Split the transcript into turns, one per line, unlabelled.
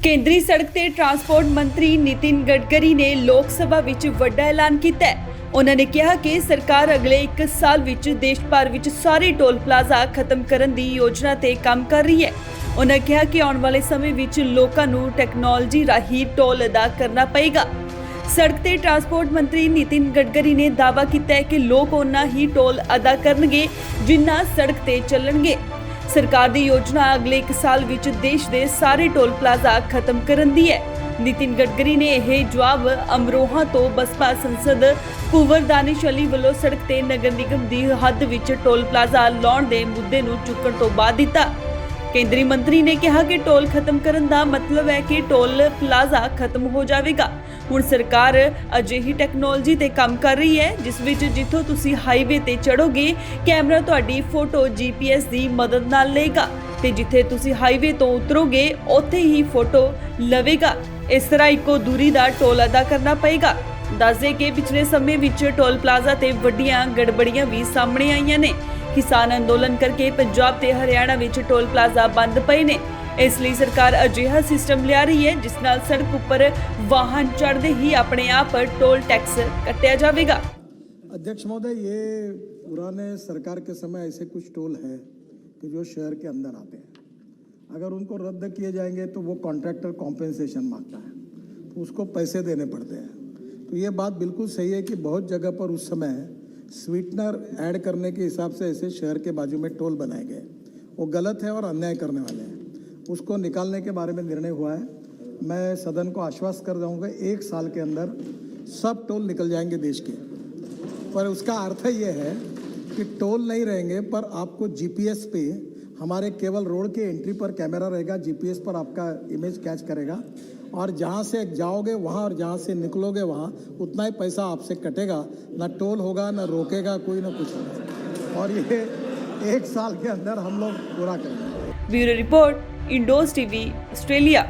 ਕੇਂਦਰੀ ਸੜਕ ਤੇ ਟਰਾਂਸਪੋਰਟ ਮੰਤਰੀ ਨਿਤਿਨ ਗਡਕਰੀ ਨੇ ਲੋਕ ਸਭਾ ਵਿੱਚ ਵੱਡਾ ਐਲਾਨ ਕੀਤਾ ਹੈ। ਉਹਨਾਂ ਨੇ ਕਿਹਾ ਕਿ ਸਰਕਾਰ ਅਗਲੇ 1 ਸਾਲ ਵਿੱਚ ਦੇਸ਼ ਭਰ ਵਿੱਚ ਸਾਰੇ ਟੋਲ ਪਲਾਜ਼ਾ ਖਤਮ ਕਰਨ ਦੀ ਯੋਜਨਾ ਤੇ ਕੰਮ ਕਰ ਰਹੀ ਹੈ। ਉਹਨਾਂ ਕਿਹਾ ਕਿ ਆਉਣ ਵਾਲੇ ਸਮੇਂ ਵਿੱਚ ਲੋਕਾਂ ਨੂੰ ਟੈਕਨੋਲੋਜੀ ਰਾਹੀਂ ਟੋਲ ਅਦਾ ਕਰਨਾ ਪਏਗਾ। ਸੜਕ ਤੇ ਟਰਾਂਸਪੋਰਟ ਮੰਤਰੀ ਨਿਤਿਨ ਗਡਕਰੀ ਨੇ ਦਾਅਵਾ ਕੀਤਾ ਹੈ ਕਿ ਲੋਕ ਉਹਨਾਂ ਹੀ ਟੋਲ ਅਦਾ ਕਰਨਗੇ ਜਿੰਨਾ ਸੜਕ ਤੇ ਚੱਲਣਗੇ। ਸਰਕਾਰ ਦੀ ਯੋਜਨਾ ਅਗਲੇ 1 ਸਾਲ ਵਿੱਚ ਦੇਸ਼ ਦੇ ਸਾਰੇ ਟੋਲ ਪਲਾਜ਼ਾ ਖਤਮ ਕਰਨ ਦੀ ਹੈ। ਨਿਤਿਨ ਗਡਕਰੀ ਨੇ ਇਹ ਜਵਾਬ ਅਮਰੋਹਾ ਤੋਂ ਬਸਪਾ ਸੰਸਦ ਕੁੰਵਰ ਦਾਨਿਸ਼ ਅਲੀ ਵੱਲੋਂ ਸੜਕ ਤੇ ਨਗਰ ਨਿਗਮ ਦੀ ਹੱਦ ਵਿੱਚ ਟੋਲ ਪਲਾਜ਼ਾ ਲਾਉਣ ਦੇ ਮੁੱਦੇ ਨੂੰ ਚੁੱਕਣ ਤੋਂ ਬਾਅਦ ਦਿੱਤਾ। ਕੇਂਦਰੀ ਮੰਤਰੀ ਨੇ ਕਿਹਾ ਕਿ ਟੋਲ ਖਤਮ ਕਰਨ ਦਾ ਮਤਲਬ ਹੈ ਕਿ ਟੋਲ ਪਲਾਜ਼ਾ ਖਤਮ ਹੋ ਜਾਵੇਗਾ। ਹੁਣ ਸਰਕਾਰ ਅਜਿਹੀ ਟੈਕਨੋਲੋਜੀ ਤੇ ਕੰਮ ਕਰ ਰਹੀ ਹੈ ਜਿਸ ਵਿੱਚ ਜਿੱਥੋਂ ਤੁਸੀਂ ਹਾਈਵੇ ਤੇ ਚੜੋਗੇ ਕੈਮਰਾ ਤੁਹਾਡੀ ਫੋਟੋ GPS ਦੀ ਮਦਦ ਨਾਲ ਲਏਗਾ ਤੇ ਜਿੱਥੇ ਤੁਸੀਂ ਹਾਈਵੇ ਤੋਂ ਉਤਰੋਗੇ ਉੱਥੇ ਹੀ ਫੋਟੋ ਲਵੇਗਾ। ਇਸ ਤਰ੍ਹਾਂ ਇੱਕੋ ਦੂਰੀ ਦਾ ਟੋਲ ਅਦਾ ਕਰਨਾ ਪਏਗਾ। ਦੱਸਦੇ ਕਿ ਪਿਛਲੇ ਸਮੇਂ ਵਿੱਚ ਟੋਲ ਪਲਾਜ਼ਾ ਤੇ ਵੱਡੀਆਂ ਗੜਬੜੀਆਂ ਵੀ ਸਾਹਮਣੇ ਆਈਆਂ ਨੇ। ਕਿਸਾਨ ਅੰਦੋਲਨ ਕਰਕੇ ਪੰਜਾਬ ਤੇ ਹਰਿਆਣਾ ਵਿੱਚ ਟੋਲ ਪਲਾਜ਼ਾ ਬੰਦ ਪਏ ਨੇ। ਇਸ ਲਈ ਸਰਕਾਰ ਅਜਿਹਾ ਸਿਸਟਮ ਲਿਆ ਰਹੀ ਹੈ ਜਿਸ ਨਾਲ ਸੜਕ ਉੱਪਰ ਵਾਹਨ ਚੜ੍ਹਦੇ ਹੀ ਆਪਣੇ ਆਪ टोल टैक्स कटिया जाएगा।
अध्यक्ष महोदय, ये पुराने सरकार के समय ऐसे कुछ टोल है कि जो शहर के अंदर आते हैं, अगर उनको रद्द किए जाएंगे तो वो कॉन्ट्रैक्टर कॉम्पेंसेशन मांगता है, तो उसको पैसे देने पड़ते हैं। तो ये बात बिल्कुल सही है कि बहुत जगह पर उस समय स्वीटनर ऐड करने के हिसाब से ऐसे शहर के बाजू में टोल बनाए गए, वो गलत है और अन्याय करने वाले हैं। उसको निकालने के बारे में निर्णय हुआ है। मैं सदन को आश्वस्त कर दूँगा 1 साल के अंदर सब टोल निकल जाएंगे देश के। पर उसका अर्थ ये है कि टोल नहीं रहेंगे पर आपको GPS पे हमारे केवल रोड के एंट्री पर कैमरा रहेगा, GPS पर आपका इमेज कैच करेगा और जहाँ से जाओगे वहाँ और जहाँ से निकलोगे वहाँ उतना ही पैसा आपसे कटेगा। ना टोल होगा, ना रोकेगा कोई, ना कुछ होगा। और ये 1 साल के अंदर हम लोग पूरा करेंगे।
Bureau report, indoors TV, Australia.